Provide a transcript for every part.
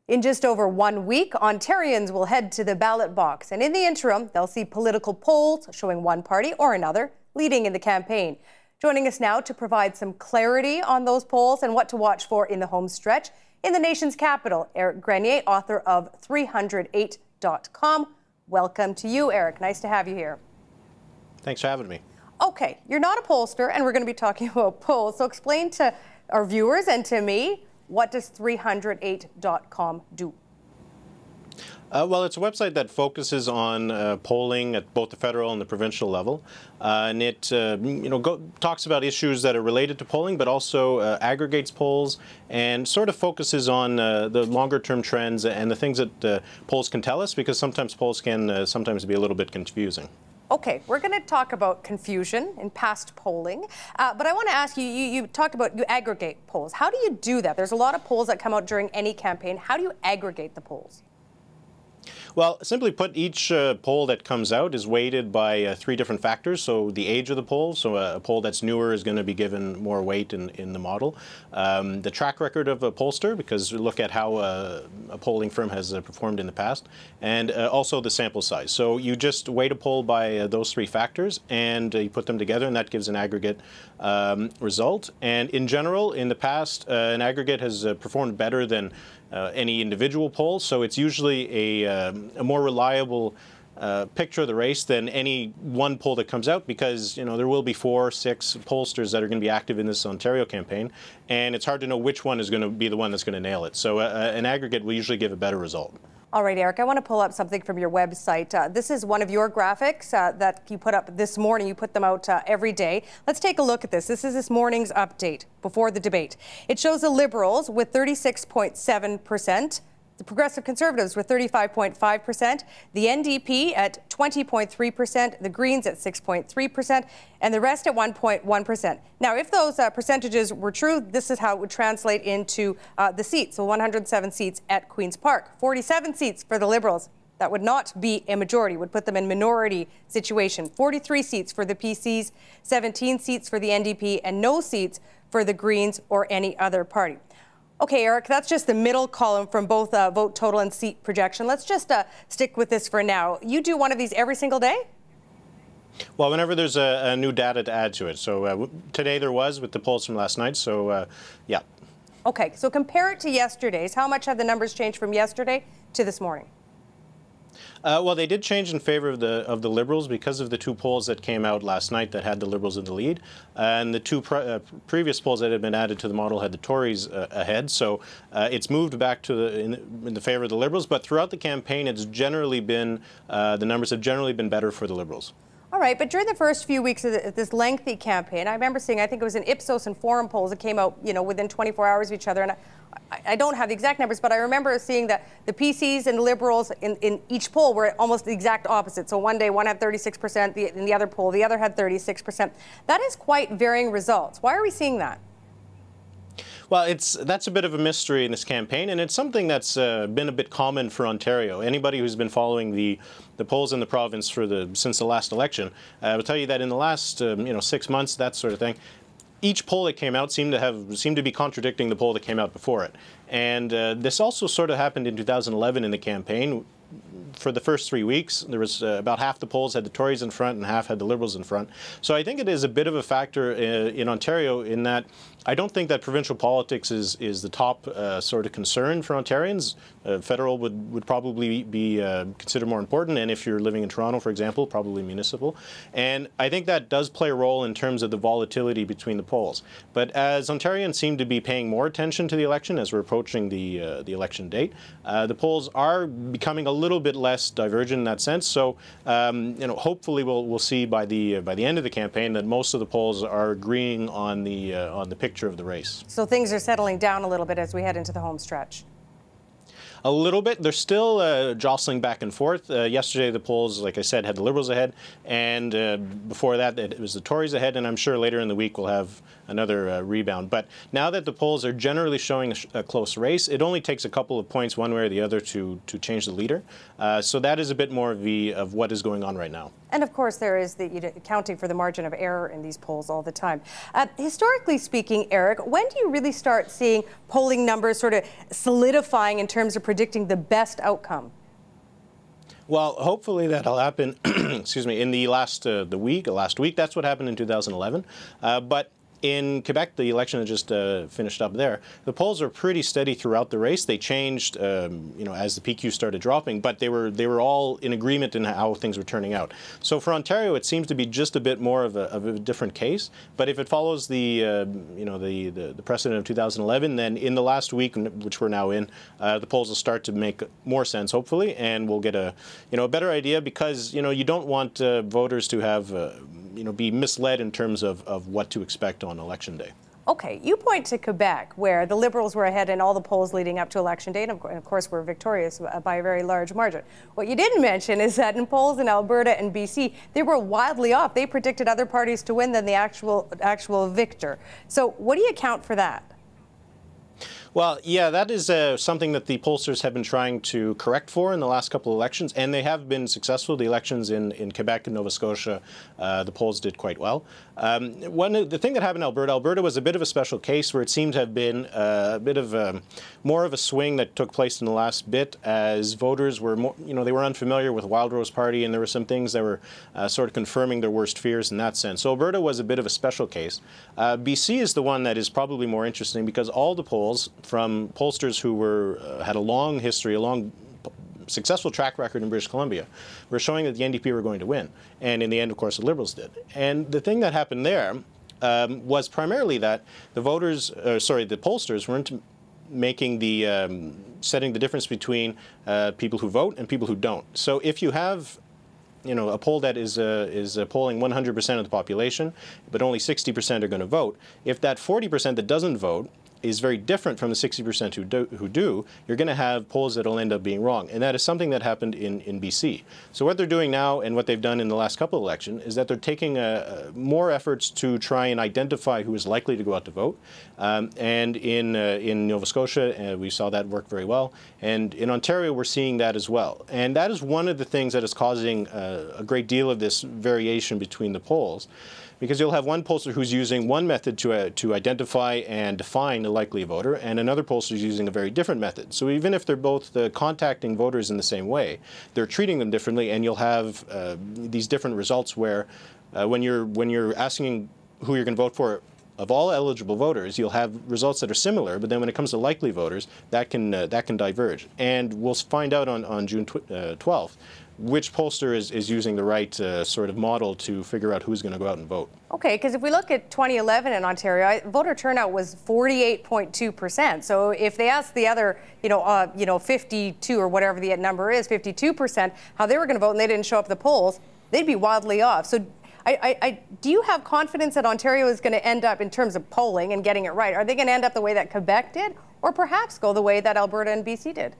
In just over 1 week, Ontarians will head to the ballot box, and in the interim, they'll see political polls showing one party or another leading in the campaign. Joining us now to provide some clarity on those polls and what to watch for in the home stretch in the nation's capital, Éric Grenier, author of Threehundredeight.com. Welcome to you, Éric. Nice to have you here. Thanks for having me. Okay, you're not a pollster, and we're going to be talking about polls. So explain to our viewers and to me, what does Threehundredeight.com do? Well, it's a website that focuses on polling at both the federal and the provincial level, and it talks about issues that are related to polling, but also aggregates polls and sort of focuses on the longer-term trends and the things that polls can tell us, because sometimes polls can sometimes be a little bit confusing. Okay, we're going to talk about confusion in past polling, but I want to ask you, you talked about you aggregate polls. How do you do that? There's a lot of polls that come out during any campaign. How do you aggregate the polls? Well, simply put, each poll that comes out is weighted by 3 different factors. So the age of the poll, so a poll that's newer is going to be given more weight in the model. The track record of a pollster, because we look at how a polling firm has performed in the past, and also the sample size. So you just weight a poll by those 3 factors, and you put them together, and that gives an aggregate result. And in general, in the past, an aggregate has performed better than any individual poll, so it's usually a more reliable picture of the race than any one poll that comes out, because there will be 4 or 6 pollsters that are going to be active in this Ontario campaign, and it's hard to know which one is going to be the one that's going to nail it. So an aggregate will usually give a better result. All right, Éric, I want to pull up something from your website. This is one of your graphics that you put up this morning. You put them out every day. Let's take a look at this. This is this morning's update before the debate. It shows the Liberals with 36.7%. The Progressive Conservatives were 35.5%, the NDP at 20.3%, the Greens at 6.3%, and the rest at 1.1%. Now, if those percentages were true, this is how it would translate into the seats. So 107 seats at Queen's Park, 47 seats for the Liberals. That would not be a majority, would put them in minority situation. 43 seats for the PCs, 17 seats for the NDP, and no seats for the Greens or any other party. Okay, Éric, that's just the middle column from both vote total and seat projection. Let's just stick with this for now. You do one of these every single day? Well, whenever there's a new data to add to it. So today there was with the polls from last night, so yeah. Okay, so compare it to yesterday's. How much have the numbers changed from yesterday to this morning? Well, they did change in favor of the Liberals because of the 2 polls that came out last night that had the Liberals in the lead, and the 2 previous polls that had been added to the model had the Tories ahead. So it's moved back to in the favor of the Liberals. But throughout the campaign, it's generally been the numbers have generally been better for the Liberals. All right, but during the first few weeks of this lengthy campaign, I remember seeing, I think it was an Ipsos and Forum polls that came out, within 24 hours of each other, and I don't have the exact numbers, but I remember seeing that the PCs and the Liberals in each poll were almost the exact opposite. So one day one had 36%, in the other poll the other had 36%. That is quite varying results. Why are we seeing that? Well, that's a bit of a mystery in this campaign, and it's something that's been a bit common for Ontario. Anybody who's been following the polls in the province since the last election will tell you that in the last 6 months, that sort of thing, each poll that came out seemed to be contradicting the poll that came out before it. And this also sort of happened in 2011 in the campaign. For the first 3 weeks, there was about half the polls had the Tories in front and half had the Liberals in front. So I think it is a bit of a factor in Ontario in that I don't think that provincial politics is the top sort of concern for Ontarians. Federal would probably be considered more important, and if you're living in Toronto, for example, probably municipal. And I think that does play a role in terms of the volatility between the polls. But as Ontarians seem to be paying more attention to the election as we're approaching the election date, the polls are becoming a little bit less divergent in that sense. So, hopefully we'll see by the end of the campaign that most of the polls are agreeing on the picture of the race. So things are settling down a little bit as we head into the home stretch. A little bit. They're still jostling back and forth. Yesterday, the polls, like I said, had the Liberals ahead, and before that, it was the Tories ahead. And I'm sure later in the week we'll have rebound. But now that the polls are generally showing a close race, it only takes a couple of points one way or the other to change the leader. So that is a bit more of what is going on right now. And of course, there is the accounting for the margin of error in these polls all the time. Historically speaking, Eric, when do you really start seeing polling numbers sort of solidifying in terms of predicting the best outcome? Well, hopefully that'll happen. Excuse me, in the last week. That's what happened in 2011. But in Quebec, the election had just finished up there. The polls are pretty steady throughout the race. They changed, as the PQ started dropping, but they were all in agreement in how things were turning out. So for Ontario, it seems to be just a bit more of a different case. But if it follows the precedent of 2011, then in the last week, which we're now in, the polls will start to make more sense, hopefully, and we'll get a better idea, because you don't want voters to have be misled in terms of what to expect on Election Day. Okay, you point to Quebec, where the Liberals were ahead in all the polls leading up to Election Day, and of course were victorious by a very large margin. What you didn't mention is that in polls in Alberta and BC, they were wildly off. They predicted other parties to win than the actual victor. So what do you account for that? Well, yeah, that is something that the pollsters have been trying to correct for in the last couple of elections, and they have been successful. The elections in Quebec and Nova Scotia, the polls did quite well. The thing that happened in Alberta was a bit of a special case, where it seemed to have been a bit of more of a swing that took place in the last bit, as voters were more, they were unfamiliar with Wildrose Party, and there were some things that were sort of confirming their worst fears in that sense. So Alberta was a bit of a special case. BC is the one that is probably more interesting, because all the polls from pollsters who had a long history, a long successful track record in British Columbia, were showing that the NDP were going to win. And in the end, of course, the Liberals did. And the thing that happened there was primarily that the pollsters weren't making setting the difference between people who vote and people who don't. So if you have a poll that is polling 100% of the population, but only 60% are going to vote, if that 40% that doesn't vote is very different from the 60% who do, you're going to have polls that will end up being wrong. And that is something that happened in BC. So what they're doing now, and what they've done in the last couple of elections, is that they're taking more efforts to try and identify who is likely to go out to vote. And in Nova Scotia, we saw that work very well. And in Ontario, we're seeing that as well. And that is one of the things that is causing a great deal of this variation between the polls, because you'll have one pollster who's using one method to identify and define a likely voter, and another pollster is using a very different method. So even if they're both contacting voters in the same way, they're treating them differently, and you'll have these different results where when you're asking who you're going to vote for of all eligible voters, you'll have results that are similar, but then when it comes to likely voters, that can diverge. And we'll find out on June 12th which pollster is using the right sort of model to figure out who's going to go out and vote. Okay, because if we look at 2011 in Ontario, voter turnout was 48.2%. So if they asked the other, 52 or whatever the number is, 52%, how they were going to vote, and they didn't show up at the polls, they'd be wildly off. So do you have confidence that Ontario is going to end up, in terms of polling and getting it right, are they going to end up the way that Quebec did, or perhaps go the way that Alberta and BC did?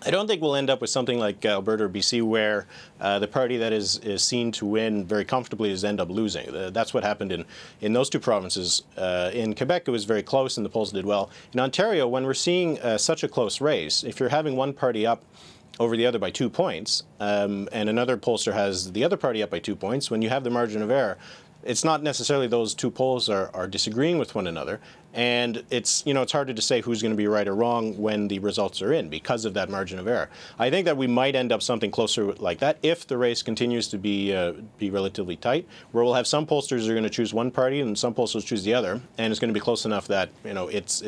I don't think we'll end up with something like Alberta or BC, where the party that is seen to win very comfortably is end up losing. That's what happened in those two provinces. In Quebec, it was very close and the polls did well. In Ontario, when we're seeing such a close race, if you're having one party up over the other by 2 points, and another pollster has the other party up by 2 points, when you have the margin of error, it's not necessarily those two polls are disagreeing with one another, and it's harder to say who's going to be right or wrong when the results are in, because of that margin of error. I think that we might end up something closer like that if the race continues to be relatively tight, where we'll have some pollsters who are going to choose one party and some pollsters choose the other, and it's going to be close enough that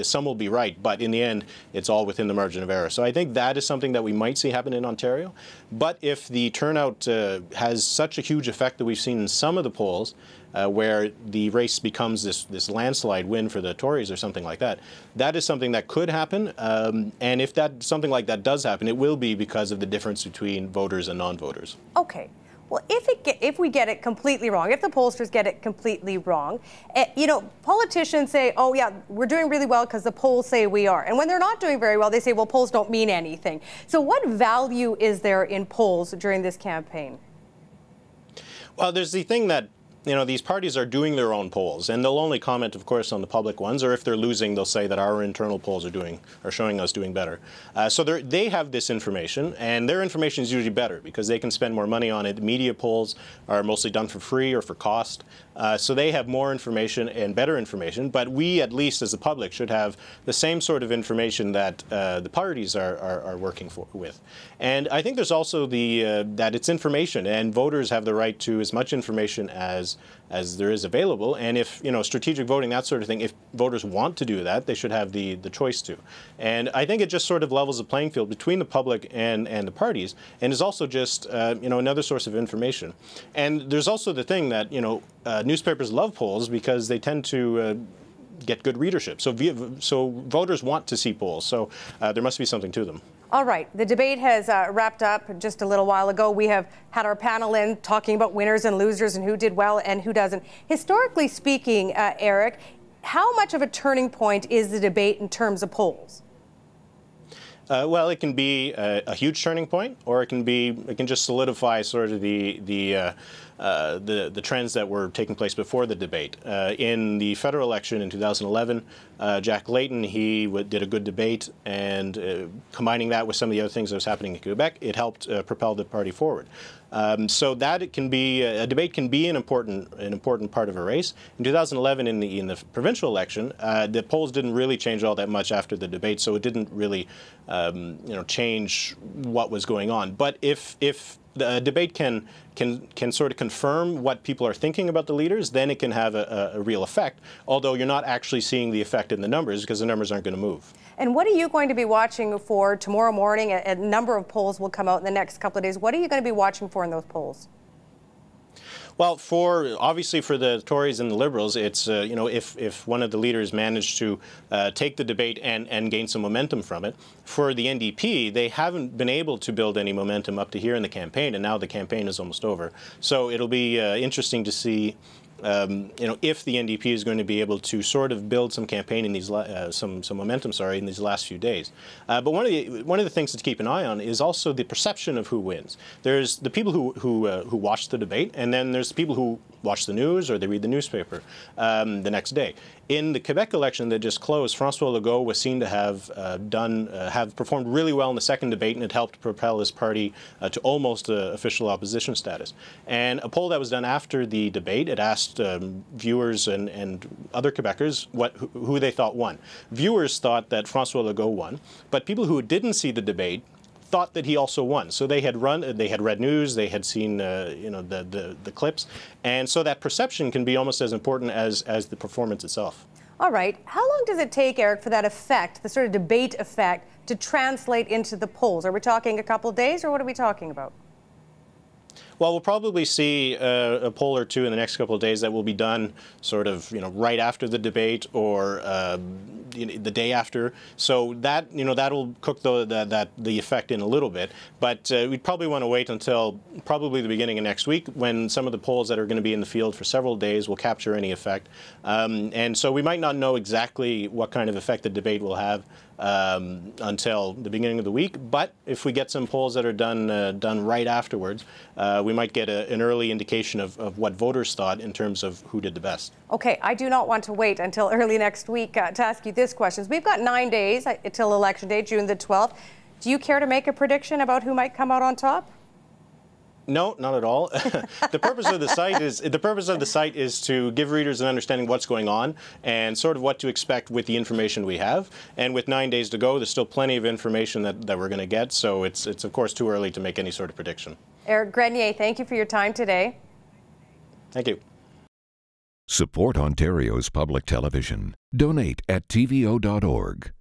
some will be right, but in the end it's all within the margin of error. So I think that is something that we might see happen in Ontario. But if the turnout has such a huge effect that we've seen in some of the polls, where the race becomes this landslide win for the Tories or something like that, that is something that could happen. And if something like that does happen, it will be because of the difference between voters and non-voters. Okay. Well, if we get it completely wrong, if the pollsters get it completely wrong, politicians say, oh, yeah, we're doing really well because the polls say we are. And when they're not doing very well, they say, well, polls don't mean anything. So what value is there in polls during this campaign? Well, there's the thing that these parties are doing their own polls, and they'll only comment, of course, on the public ones, or if they're losing, they'll say that our internal polls are showing us doing better. So they have this information, and their information is usually better because they can spend more money on it. Media polls are mostly done for free or for cost, so they have more information and better information. But we, at least as the public, should have the same sort of information that the parties are working with. And I think there's also that it's information, and voters have the right to as much information as there is available. And if, strategic voting, that sort of thing, if voters want to do that, they should have the choice to. And I think it just sort of levels the playing field between the public and the parties, and is also just, another source of information. And there's also the thing that, newspapers love polls because they tend to get good readership. So voters want to see polls. So there must be something to them. All right. The debate has wrapped up just a little while ago. We have had our panel in talking about winners and losers and who did well and who doesn't. Historically speaking, Eric, how much of a turning point is the debate in terms of polls? Well, it can be a huge turning point, or it can just solidify sort of the trends that were taking place before the debate. In the federal election in 2011, Jack Layton, he did a good debate, and combining that with some of the other things that was happening in Quebec, it helped propel the party forward. So that it can be a debate can be an important part of a race. In 2011, in the provincial election, the polls didn't really change all that much after the debate, so it didn't really change what was going on. But if the debate can sort of confirm what people are thinking about the leaders, then it can have a real effect, although you're not actually seeing the effect in the numbers because the numbers aren't going to move. And what are you going to be watching for tomorrow morning? A number of polls will come out in the next couple of days. What are you going to be watching for in those polls? Well, obviously for the Tories and the Liberals, it's if one of the leaders managed to take the debate and gain some momentum from it. For the NDP, they haven't been able to build any momentum up to here in the campaign, and now the campaign is almost over. So it'll be interesting to see. If the NDP is going to be able to sort of build some campaign in these some momentum, in these last few days. But one of the things to keep an eye on is also the perception of who wins. There's the people who watch the debate, and then there's the people who watch the news or they read the newspaper the next day. In the Quebec election that just closed, François Legault was seen to have performed really well in the second debate, and it helped propel his party to almost official opposition status. And a poll that was done after the debate, it asked viewers and other Quebecers who they thought won. Viewers thought that François Legault won, but people who didn't see the debate thought that he also won. So they had read news, they had seen the clips, and so that perception can be almost as important as the performance itself. All right. How long does it take, Eric, for that effect, the sort of debate effect, to translate into the polls? Are we talking a couple of days, or what are we talking about? Well, we'll probably see a poll or two in the next couple of days that will be done sort of, right after the debate or the day after. So that, that'll cook the effect in a little bit. But we'd probably want to wait until probably the beginning of next week, when some of the polls that are going to be in the field for several days will capture any effect. And so we might not know exactly what kind of effect the debate will have until the beginning of the week. But if we get some polls that are done right afterwards, we might get an early indication of what voters thought in terms of who did the best. Okay, I do not want to wait until early next week to ask you this question. We've got 9 days until Election Day, June the 12th. Do you care to make a prediction about who might come out on top? No, not at all. The purpose of the site is to give readers an understanding of what's going on and sort of what to expect with the information we have. And with 9 days to go, there's still plenty of information that we're going to get. So it's of course too early to make any sort of prediction. Éric Grenier, thank you for your time today. Thank you. Support Ontario's public television. Donate at tvo.org.